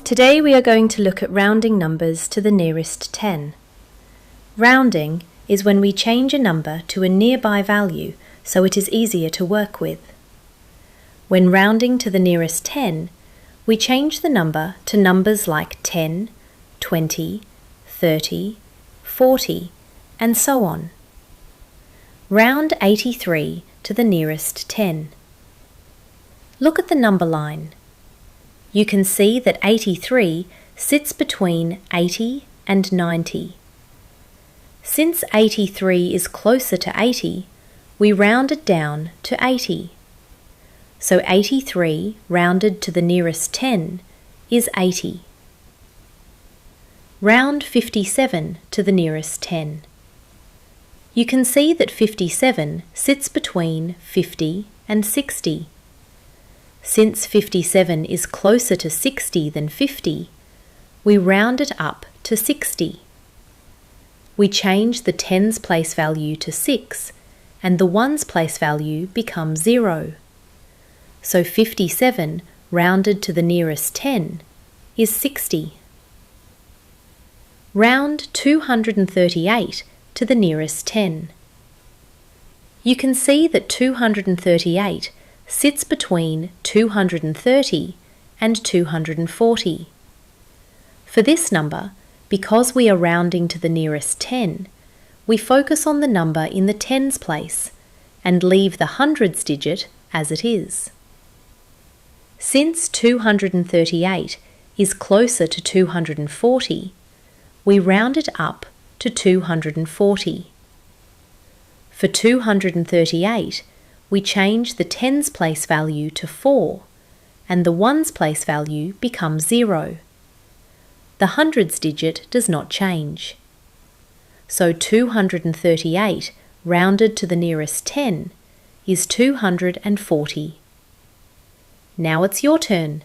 Today we are going to look at rounding numbers to the nearest 10. Rounding is when we change a number to a nearby value so it is easier to work with. When rounding to the nearest 10, we change the number to numbers like 10, 20, 30, 40, and so on. Round 83 to the nearest 10. Look at the number line. You can see that 83 sits between 80 and 90. Since 83 is closer to 80, we round it down to 80. So 83 rounded to the nearest 10 is 80. Round 57 to the nearest 10. You can see that 57 sits between 50 and 60. Since 57 is closer to 60 than 50, we round it up to 60. We change the 10's place value to 6 and the 1's place value becomes 0. So 57 rounded to the nearest 10 is 60. Round 238 to the nearest 10. You can see that 238 sits between 230 and 240. For this number, because we are rounding to the nearest 10, we focus on the number in the 10's place and leave the hundreds digit as it is. Since 238 is closer to 240, we round it up to 240. For 238, we change the 10's place value to 4 and the 1's place value becomes 0. The hundreds digit does not change. So 238 rounded to the nearest 10 is 240. Now it's your turn.